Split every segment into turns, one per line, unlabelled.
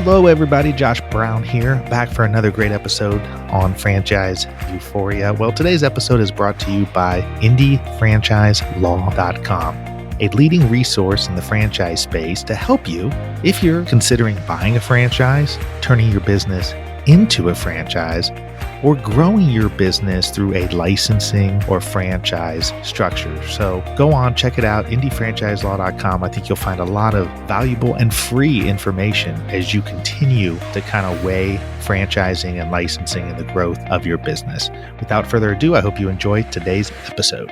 Hello, everybody. Josh Brown here, back for another great episode on Franchise Euphoria. Well, today's episode is brought to you by IndieFranchiseLaw.com, a leading resource in the franchise space to help you if you're considering buying a franchise, turning your business into a franchise, or growing your business through a licensing or franchise structure. So go on, check it out, IndieFranchiseLaw.com. I think you'll find a lot of valuable and free information as you continue to kind of weigh franchising and licensing and the growth of your business. Without further ado, I hope you enjoy today's episode.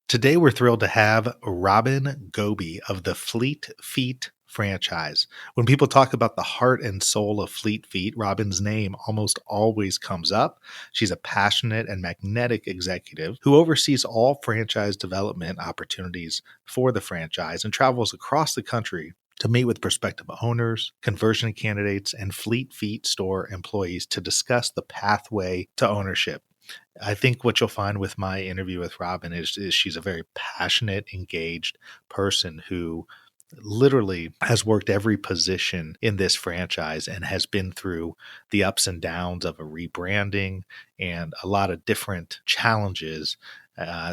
Today, we're thrilled to have Robyn Goby of the Fleet Feet franchise. When people talk about the heart and soul of Fleet Feet, Robyn's name almost always comes up. She's a passionate and magnetic executive who oversees all franchise development opportunities for the franchise and travels across the country to meet with prospective owners, conversion candidates, and Fleet Feet store employees to discuss the pathway to ownership. I think what you'll find with my interview with Robyn is she's a very passionate, engaged person who literally has worked every position in this franchise and has been through the ups and downs of a rebranding and a lot of different challenges.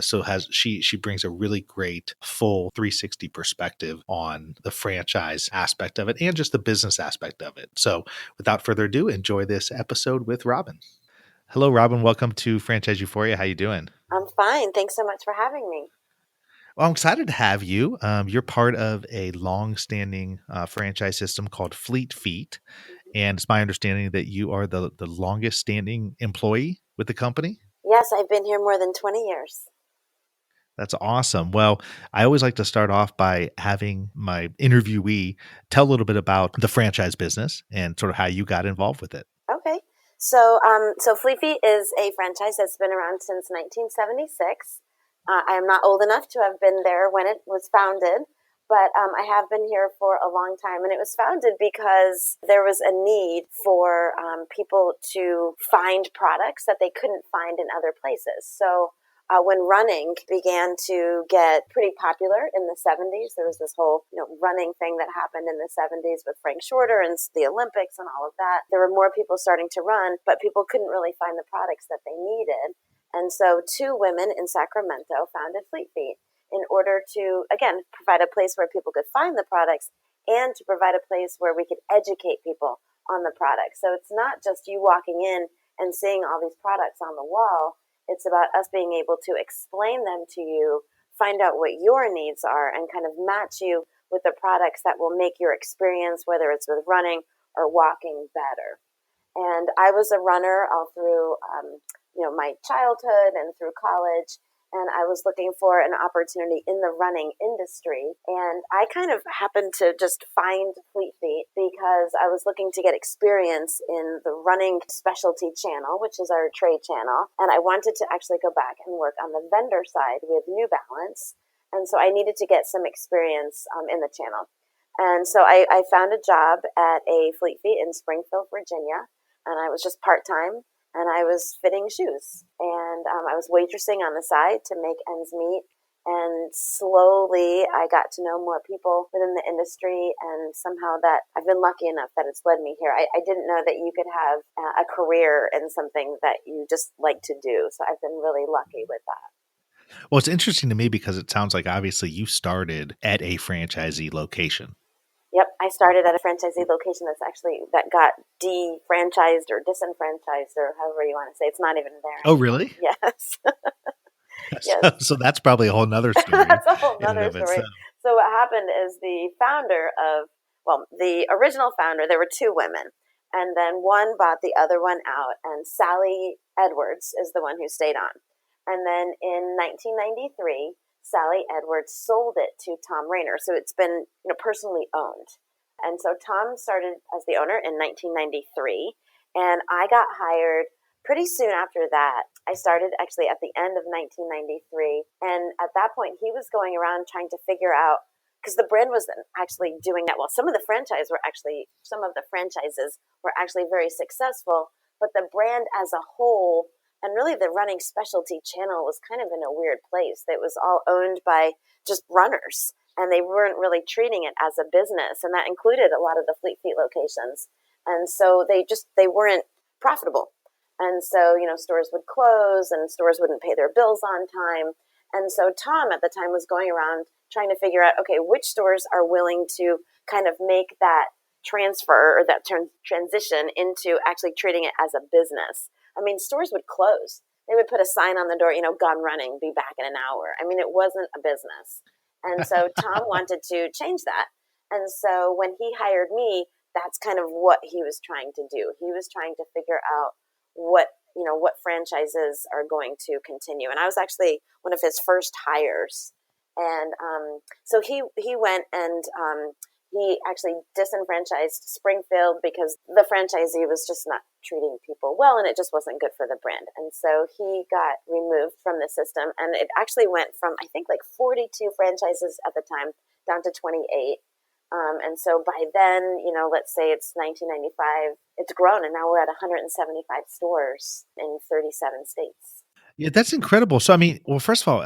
She brings a really great full 360 perspective on the franchise aspect of it and just the business aspect of it. So without further ado, enjoy this episode with Robyn. Hello, Robyn. Welcome to Franchise Euphoria. How you doing?
I'm fine. Thanks so much for having me.
Well, I'm excited to have you. You're part of a long-standing franchise system called Fleet Feet, and it's my understanding that you are the longest-standing employee with the company.
Yes, I've been here more than 20 years.
That's awesome. Well, I always like to start off by having my interviewee tell a little bit about the franchise business and sort of how you got involved with it.
Okay. So Fleet Feet is a franchise that's been around since 1976. I am not old enough to have been there when it was founded, but I have been here for a long time. And it was founded because there was a need for people to find products that they couldn't find in other places. So when running began to get pretty popular in the 70s, there was this whole running thing that happened in the 70s with Frank Shorter and the Olympics and all of that. There were more people starting to run, but people couldn't really find the products that they needed. And so two women in Sacramento founded Fleet Feet in order to, again, provide a place where people could find the products and to provide a place where we could educate people on the products. So it's not just you walking in and seeing all these products on the wall. It's about us being able to explain them to you, find out what your needs are, and kind of match you with the products that will make your experience, whether it's with running or walking, better. And I was a runner all through my childhood and through college, and I was looking for an opportunity in the running industry. And I kind of happened to just find Fleet Feet because I was looking to get experience in the running specialty channel, which is our trade channel. And I wanted to actually go back and work on the vendor side with New Balance. And so I needed to get some experience in the channel. And so I found a job at a Fleet Feet in Springfield, Virginia, and I was just part-time. And I was fitting shoes, and I was waitressing on the side to make ends meet. And slowly I got to know more people within the industry, and somehow that I've been lucky enough that it's led me here. I didn't know that you could have a career in something that you just like to do. So I've been really lucky with that.
Well, it's interesting to me because it sounds like obviously you started at a franchisee location.
Yep, I started at a franchisee location that got defranchised or disenfranchised or however you want to say. It's not even there.
Oh, really?
Yes.
Yes. So that's probably a whole nother story.
That's a whole nother story. So what happened is the original founder, there were two women, and then one bought the other one out, and Sally Edwards is the one who stayed on. And then in 1993, Sally Edwards sold it to Tom Rayner. So it's been personally owned. And so Tom started as the owner in 1993, and I got hired pretty soon after that. I started actually at the end of 1993, and at that point he was going around trying to figure out, because the brand wasn't actually doing that well. Some of the franchises were actually very successful, but the brand as a whole And really, the running specialty channel was kind of in a weird place. It was all owned by just runners, and they weren't really treating it as a business. And that included a lot of the Fleet Feet locations. And so they weren't profitable. And so, stores would close and stores wouldn't pay their bills on time. And so Tom at the time was going around trying to figure out, okay, which stores are willing to kind of make that transfer or that transition into actually treating it as a business. I mean, stores would close. They would put a sign on the door, gun running, be back in an hour. I mean, it wasn't a business. And so Tom wanted to change that. And so when he hired me, that's kind of what he was trying to do. He was trying to figure out what franchises are going to continue. And I was actually one of his first hires. And so he went and he actually disenfranchised Springfield because the franchisee was just not treating people well, and it just wasn't good for the brand. And so he got removed from the system, and it actually went from, I think, like 42 franchises at the time down to 28. And so by then, let's say it's 1995, it's grown, and now we're at 175 stores in 37 states.
Yeah, that's incredible. So, I mean, well, first of all,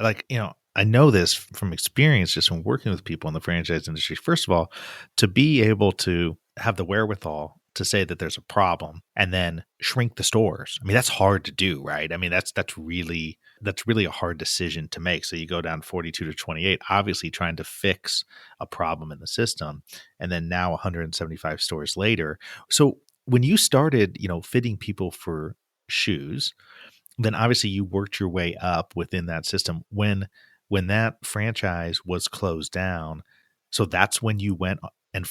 I know this from experience just from working with people in the franchise industry. First of all, to be able to have the wherewithal to say that there's a problem and then shrink the stores. I mean, that's hard to do, right? I mean, that's really a hard decision to make. So you go down 42 to 28, obviously trying to fix a problem in the system, and then now 175 stores later. So when you started, fitting people for shoes, then obviously you worked your way up within that system. When that franchise was closed down, so that's when you went and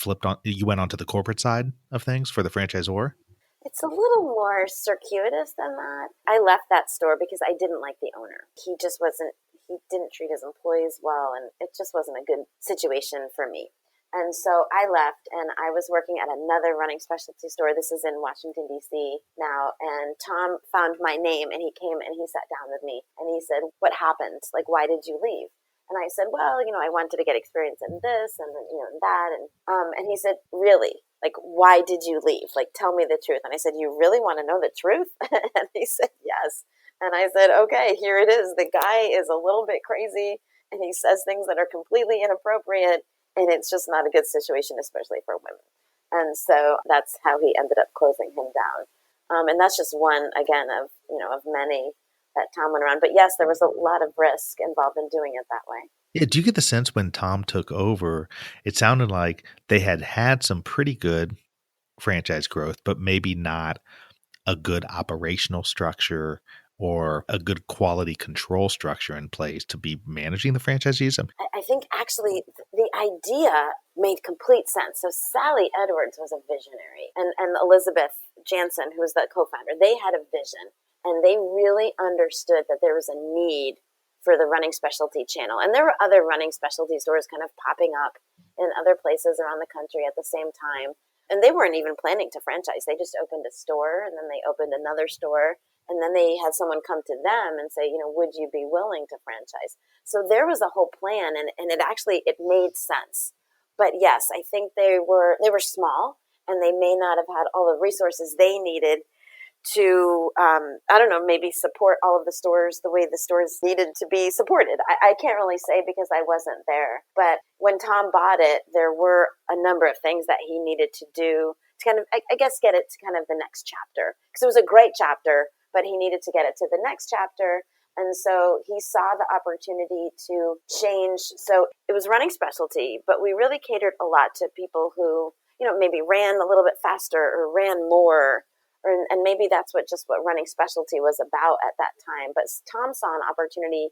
you went onto the corporate side of things for the franchisor?
It's a little more circuitous than that. I left that store because I didn't like the owner. He didn't treat his employees well, and it just wasn't a good situation for me. And so I left, and I was working at another running specialty store. This is in Washington, D.C. now. And Tom found my name, and he came and he sat down with me, and he said, "What happened? Like, why did you leave?" And I said, "Well, I wanted to get experience in this and then, and that." And he said, "Really? Like, why did you leave? Like, tell me the truth." And I said, "You really want to know the truth?" And he said, "Yes." And I said, "Okay, here it is. The guy is a little bit crazy, and he says things that are completely inappropriate, and it's just not a good situation, especially for women." And so that's how he ended up closing him down. And that's just one, again, of many that Tom went around. But yes, there was a lot of risk involved in doing it that way.
Yeah, do you get the sense when Tom took over, it sounded like they had some pretty good franchise growth, but maybe not a good operational structure or a good quality control structure in place to be managing the franchisees?
I think actually the idea made complete sense. So Sally Edwards was a visionary, and Elizabeth Jansen, who was the co-founder, they had a vision, and they really understood that there was a need for the running specialty channel. And there were other running specialty stores kind of popping up in other places around the country at the same time. And they weren't even planning to franchise. They just opened a store, and then they opened another store, and then they had someone come to them and say, "Would you be willing to franchise?" So there was a whole plan, and it made sense. But yes, I think they were small, and they may not have had all the resources they needed to, I don't know, maybe support all of the stores the way the stores needed to be supported. I can't really say because I wasn't there. But when Tom bought it, there were a number of things that he needed to do to kind of, I guess, get it to kind of the next chapter. Because it was a great chapter, but he needed to get it to the next chapter. And so he saw the opportunity to change. So it was running specialty, but we really catered a lot to people who, maybe ran a little bit faster or ran more. And maybe that's what running specialty was about at that time. But Tom saw an opportunity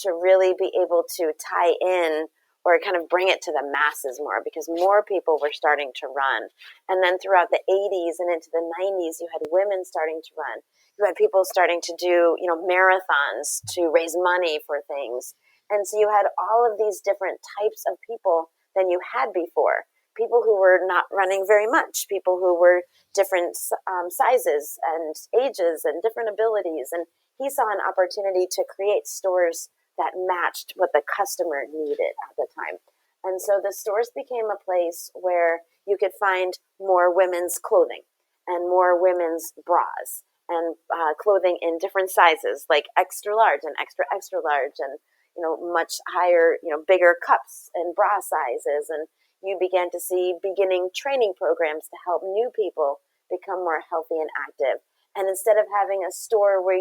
to really be able to tie in or kind of bring it to the masses more, because more people were starting to run. And then throughout the 80s and into the 90s, you had women starting to run. You had people starting to do, marathons to raise money for things. And so you had all of these different types of people than you had before. People who were not running very much, people who were different sizes and ages and different abilities. And he saw an opportunity to create stores that matched what the customer needed at the time. And so the stores became a place where you could find more women's clothing and more women's bras and clothing in different sizes, like extra large and extra extra large, and much higher, bigger cups and bra sizes. And you began to see beginning training programs to help new people become more healthy and active. And instead of having a store where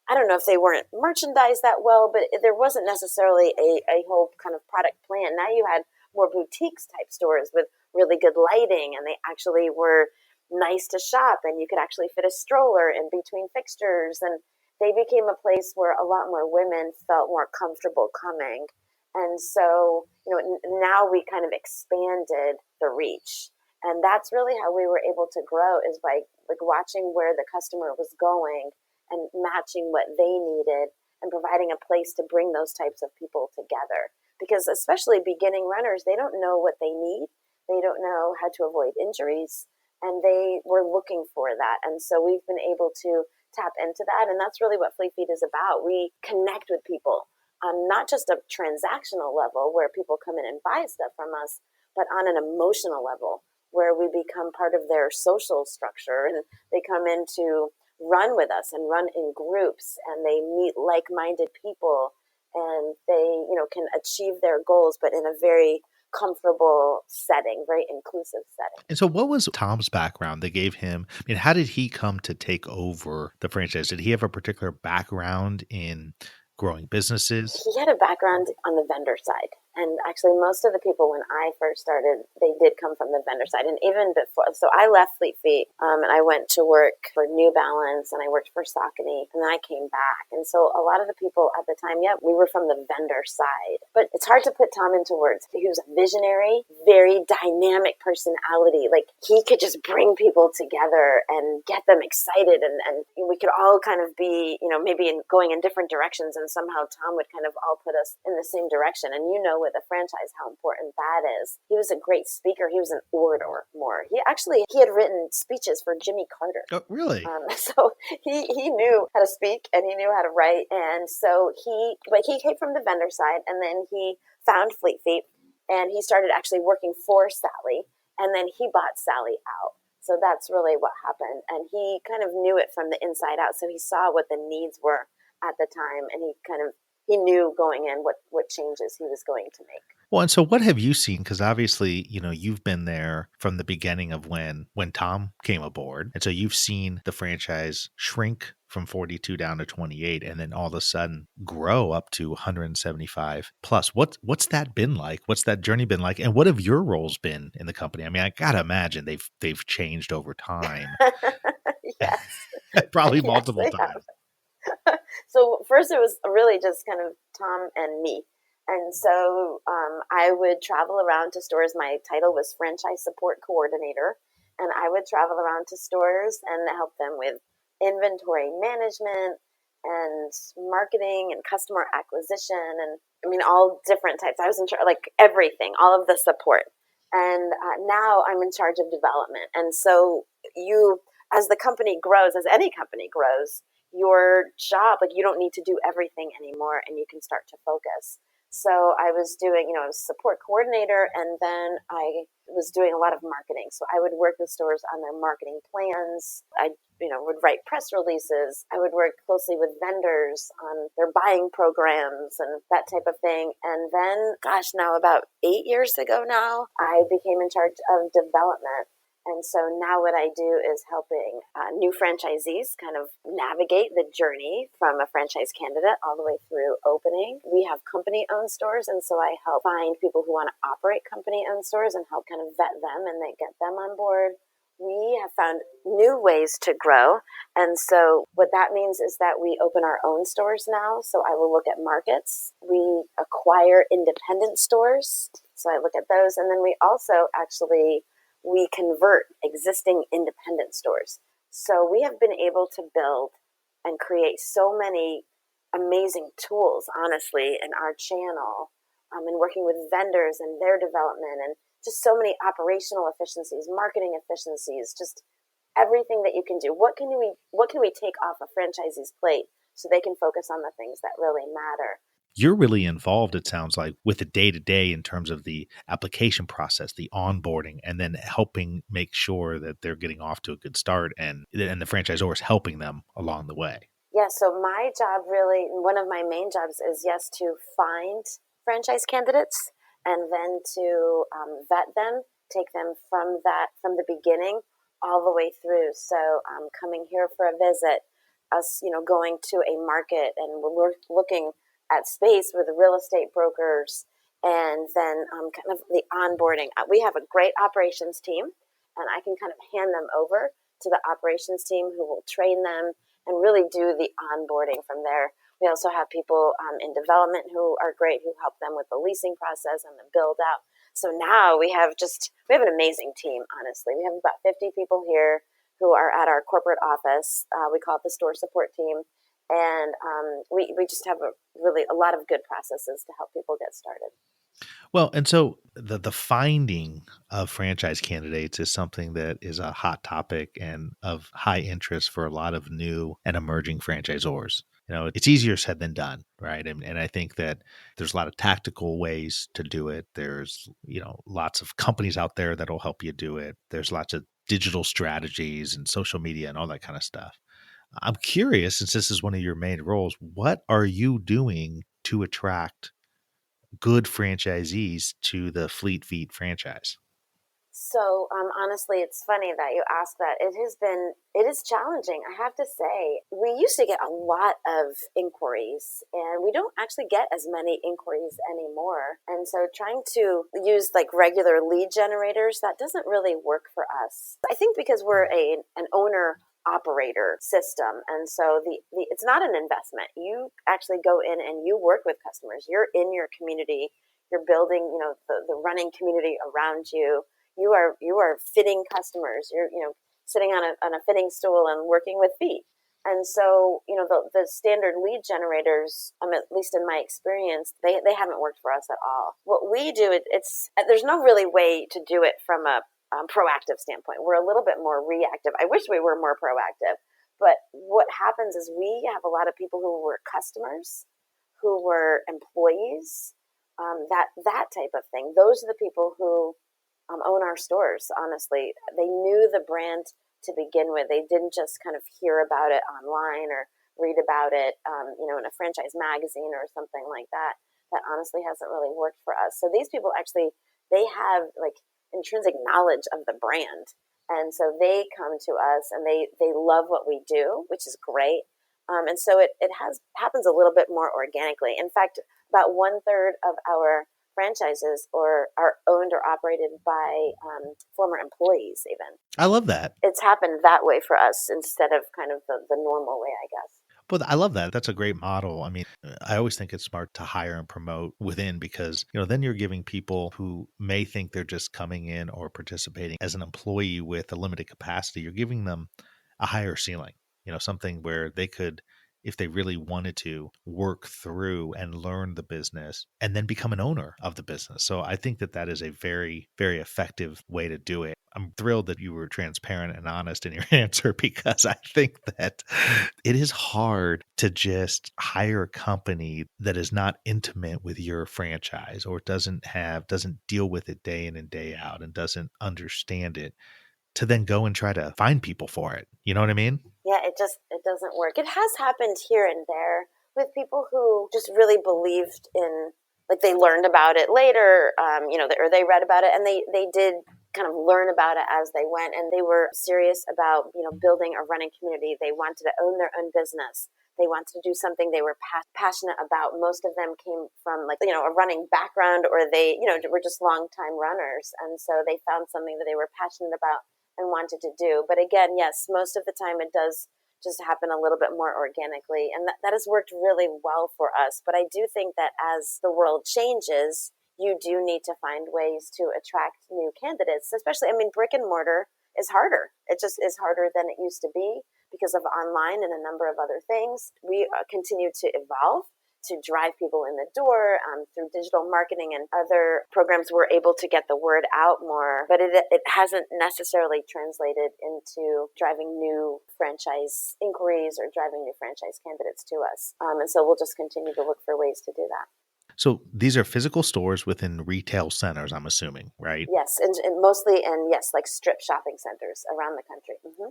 I don't know if they weren't merchandised that well, but there wasn't necessarily a whole kind of product plan. Now you had more boutiques type stores with really good lighting, and they actually were nice to shop, and you could actually fit a stroller in between fixtures. And they became a place where a lot more women felt more comfortable coming. And so, now we kind of expanded the reach. And that's really how we were able to grow, is by like watching where the customer was going and matching what they needed and providing a place to bring those types of people together. Because especially beginning runners, they don't know what they need. They don't know how to avoid injuries, and they were looking for that. And so we've been able to tap into that. And that's really what Fleet Feet is about. We connect with people on not just a transactional level where people come in and buy stuff from us, but on an emotional level where we become part of their social structure, and they come in to run with us and run in groups, and they meet like-minded people, and they, can achieve their goals, but in a very comfortable setting, very inclusive setting.
And so what was Tom's background that gave him, I mean, how did he come to take over the franchise? Did he have a particular background in growing businesses?
He had a background on the vendor side. And actually, most of the people when I first started, they did come from the vendor side. And even before, so I left Fleet Feet and I went to work for New Balance, and I worked for Saucony, and then I came back. And so a lot of the people at the time, we were from the vendor side. But it's hard to put Tom into words. He was a visionary, very dynamic personality. Like, he could just bring people together and get them excited. And we could all kind of be, maybe going in different directions. And somehow Tom would kind of all put us in the same direction. And with a franchise, how important that is. He was a great speaker. He was an orator more. He had written speeches for Jimmy Carter.
Oh, really?
So he knew how to speak, and he knew how to write. And so he came from the vendor side, and then he found Fleet Feet, and he started actually working for Sally, and then he bought Sally out. So that's really what happened. And he kind of knew it from the inside out. So he saw what the needs were at the time, and he knew going in what changes he was going to make.
Well, and so what have you seen? Because obviously, you've been there from the beginning of when Tom came aboard. And so you've seen the franchise shrink from 42 down to 28, and then all of a sudden grow up to 175 plus. What's that been like? What's that journey been like? And what have your roles been in the company? I mean, I gotta imagine they've changed over time.
Yes.
Probably multiple times.
So first it was really just kind of Tom and me. And so I would travel around to stores. My title was Franchise Support Coordinator. And I would travel around to stores and help them with inventory management and marketing and customer acquisition. And I mean, all different types. I was in charge, like everything, all of the support. And now I'm in charge of development. And so as the company grows, as any company grows, your job, like, you don't need to do everything anymore, and you can start to focus. So I was doing, I was support coordinator, and then I was doing a lot of marketing. So I would work with stores on their marketing plans. I, would write press releases. I would work closely with vendors on their buying programs and that type of thing. And then, now about 8 years ago now, I became in charge of development. And so now what I do is helping new franchisees kind of navigate the journey from a franchise candidate all the way through opening. We have company-owned stores, and so I help find people who want to operate company-owned stores and help kind of vet them and then get them on board. We have found new ways to grow. And so what that means is that we open our own stores now. So I will look at markets. We acquire independent stores. So I look at those. And then we also we convert existing independent stores. So we have been able to build and create so many amazing tools, honestly, in our channel, and working with vendors and their development, and just so many operational efficiencies, marketing efficiencies, just everything that you can do. What can we take off a franchisee's plate so they can focus on the things that really matter?
You're really involved, it sounds like, with the day to day in terms of the application process, the onboarding, and then helping make sure that they're getting off to a good start, and the franchisor is helping them along the way.
Yeah, so my job really, one of my main jobs is, yes, to find franchise candidates and then to vet them, take them from the beginning all the way through. So coming here for a visit, us, going to a market and we're looking at space with the real estate brokers, and then kind of the onboarding. We have a great operations team, and I can kind of hand them over to the operations team who will train them and really do the onboarding from there. We also have people in development who are great, who help them with the leasing process and the build out. So now we have an amazing team, honestly. We have about 50 people here who are at our corporate office. We call it the store support team. And we just have a lot of good processes to help people get started.
Well, and so the finding of franchise candidates is something that is a hot topic and of high interest for a lot of new and emerging franchisors. It's easier said than done, right? And I think that there's a lot of tactical ways to do it. There's, lots of companies out there that'll help you do it. There's lots of digital strategies and social media and all that kind of stuff. I'm curious, since this is one of your main roles, what are you doing to attract good franchisees to the Fleet Feet franchise?
So honestly, it's funny that you asked that. It is challenging, I have to say. We used to get a lot of inquiries, and we don't actually get as many inquiries anymore. And so trying to use like regular lead generators, that doesn't really work for us. I think because we're an owner operator system, and so the it's not an investment. You actually go in and you work with customers. You're in your community. You're building, the running community around you. You are fitting customers. You're sitting on a fitting stool and working with feet. And so the standard lead generators, at least in my experience, they haven't worked for us at all. What we do, there's no really way to do it from a proactive standpoint. We're a little bit more reactive. I wish we were more proactive. But what happens is we have a lot of people who were customers, who were employees, that type of thing. Those are the people who own our stores. Honestly, they knew the brand to begin with. They didn't just kind of hear about it online or read about it, in a franchise magazine or something like that. That honestly hasn't really worked for us. So these people actually, they have like intrinsic knowledge of the brand, and so they come to us and they love what we do, which is great. And so it happens a little bit more organically. In fact, about 1/3 of our franchises are owned or operated by former employees even.
I love that.
It's happened that way for us instead of kind of the normal way, I guess.
Well, I love that. That's a great model. I mean, I always think it's smart to hire and promote within because, then you're giving people who may think they're just coming in or participating as an employee with a limited capacity, you're giving them a higher ceiling, something where they could, if they really wanted to, work through and learn the business and then become an owner of the business. So I think that is a very, very effective way to do it. I'm thrilled that you were transparent and honest in your answer because I think that it is hard to just hire a company that is not intimate with your franchise or doesn't deal with it day in and day out and doesn't understand it to then go and try to find people for it. You know what I mean?
Yeah, it doesn't work. It has happened here and there with people who just really believed in, like they learned about it later, or they read about it and they did kind of learn about it as they went, and they were serious about, building a running community. They wanted to own their own business. They wanted to do something they were passionate about. Most of them came from a running background, or they, were just long-time runners. And so they found something that they were passionate about and wanted to do. But again, yes, most of the time it does just happen a little bit more organically. And that has worked really well for us. But I do think that as the world changes, you do need to find ways to attract new candidates, especially, brick and mortar is harder. It just is harder than it used to be because of online and a number of other things. We continue to evolve to drive people in the door. Through digital marketing and other programs, we're able to get the word out more, but it hasn't necessarily translated into driving new franchise inquiries or driving new franchise candidates to us. And so we'll just continue to look for ways to do that.
So these are physical stores within retail centers, I'm assuming, right?
Yes, and mostly in, yes, like strip shopping centers around the country. Mm-hmm.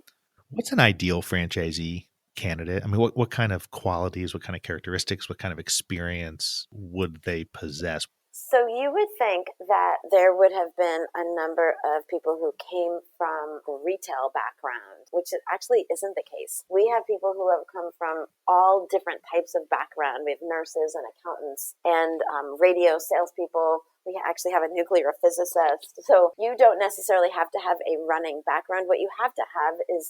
What's an ideal franchisee candidate? I mean, what kind of qualities, what kind of characteristics, what kind of experience would they possess?
So you would think that there would have been a number of people who came from the retail background, which actually isn't the case. We have people who have come from all different types of background. We have nurses and accountants and radio salespeople. We actually have a nuclear physicist. So you don't necessarily have to have a running background. What you have to have is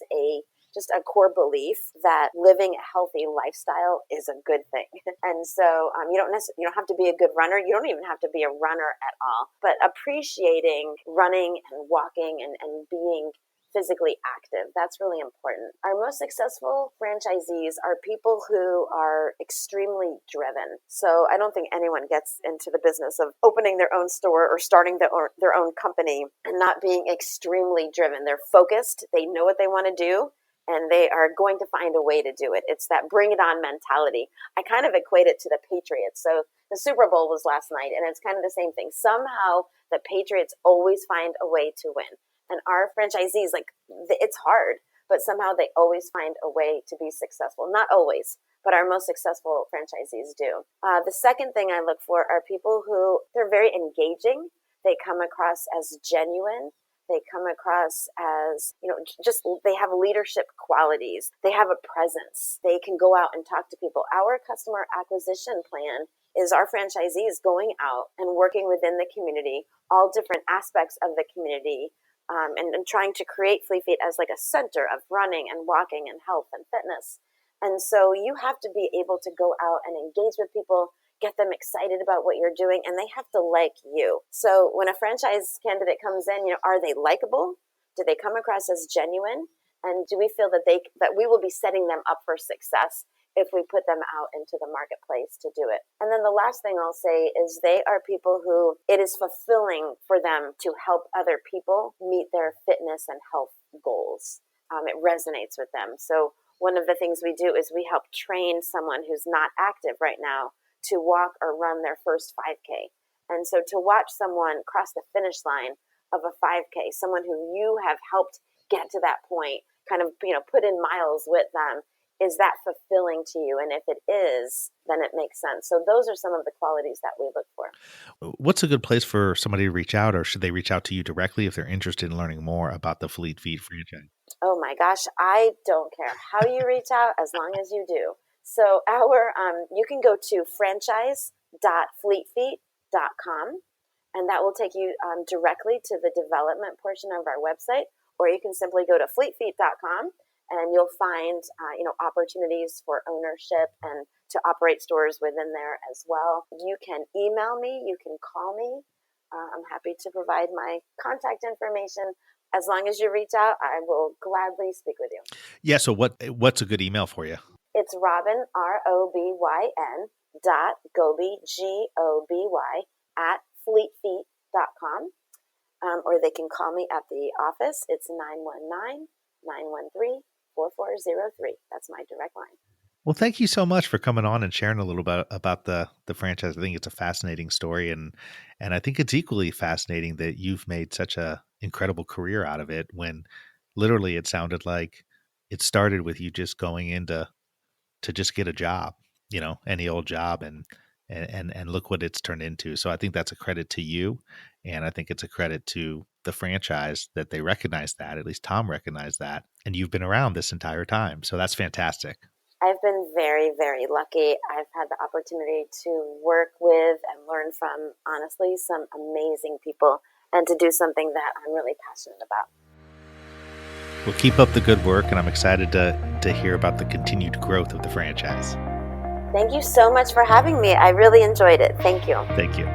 just a core belief that living a healthy lifestyle is a good thing. And so you don't have to be a good runner. You don't even have to be a runner at all. But appreciating running and walking and being physically active, that's really important. Our most successful franchisees are people who are extremely driven. So I don't think anyone gets into the business of opening their own store or starting their own company and not being extremely driven. They're focused. They know what they want to do, and they are going to find a way to do it. It's that bring it on mentality. I kind of equate it to the Patriots. So the Super Bowl was last night, and it's kind of the same thing. Somehow the Patriots always find a way to win. And our franchisees, it's hard, but somehow they always find a way to be successful. Not always, but our most successful franchisees do. The second thing I look for are people who, they're very engaging. They come across as genuine. They come across as, they have leadership qualities. They have a presence. They can go out and talk to people. Our customer acquisition plan is our franchisees going out and working within the community, all different aspects of the community, and trying to create Fleet Feet as like a center of running and walking and health and fitness. And so you have to be able to go out and engage with people, get them excited about what you're doing, and they have to like you. So when a franchise candidate comes in, are they likable? Do they come across as genuine? And do we feel that we will be setting them up for success if we put them out into the marketplace to do it? And then the last thing I'll say is they are people who it is fulfilling for them to help other people meet their fitness and health goals. It resonates with them. So one of the things we do is we help train someone who's not active right now to walk or run their first 5K. And so to watch someone cross the finish line of a 5K, someone who you have helped get to that point, kind of, put in miles with them, is that fulfilling to you? And if it is, then it makes sense. So those are some of the qualities that we look for.
What's a good place for somebody to reach out, or should they reach out to you directly if they're interested in learning more about the Fleet Feet franchise?
Oh my gosh, I don't care how you reach out as long as you do. So you can go to franchise.fleetfeet.com, and that will take you directly to the development portion of our website, or you can simply go to fleetfeet.com and you'll find opportunities for ownership and to operate stores within there as well. You can email me, you can call me. I'm happy to provide my contact information. As long as you reach out, I will gladly speak with you.
Yeah. So what's a good email for you?
It's Robyn, ROBYN, .Goby, GOBY, at fleetfeet.com. Or they can call me at the office. It's 919-913-4403. That's my direct line.
Well, thank you so much for coming on and sharing a little bit about the franchise. I think it's a fascinating story, and I think it's equally fascinating that you've made such a incredible career out of it when literally it sounded like it started with you just going into to just get a job, any old job, and look what it's turned into. So I think that's a credit to you, and I think it's a credit to the franchise that they recognize that, at least Tom recognized that, and you've been around this entire time. So that's fantastic.
I've been very, very lucky. I've had the opportunity to work with and learn from, honestly, some amazing people and to do something that I'm really passionate about.
Well, keep up the good work, and I'm excited to hear about the continued growth of the franchise.
Thank you so much for having me. I really enjoyed it. Thank you.
Thank you.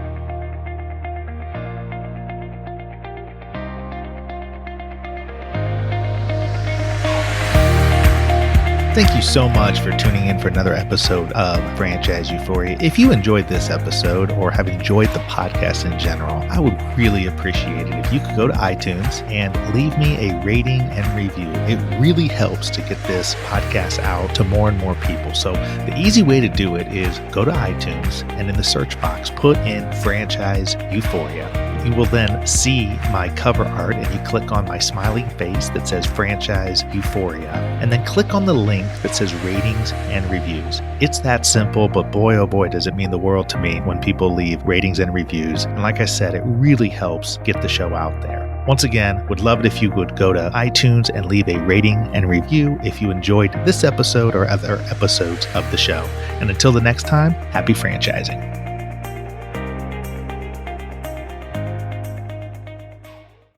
Thank you so much for tuning in for another episode of Franchise Euphoria. If you enjoyed this episode or have enjoyed the podcast in general, I would really appreciate it if you could go to iTunes and leave me a rating and review. It really helps to get this podcast out to more and more people. So the easy way to do it is go to iTunes and in the search box, put in Franchise Euphoria. You will then see my cover art and you click on my smiling face that says Franchise Euphoria and then click on the link that says ratings and reviews. It's that simple, but boy, oh boy, does it mean the world to me when people leave ratings and reviews. And like I said, it really helps get the show out there. Once again, would love it if you would go to iTunes and leave a rating and review if you enjoyed this episode or other episodes of the show. And until the next time, happy franchising.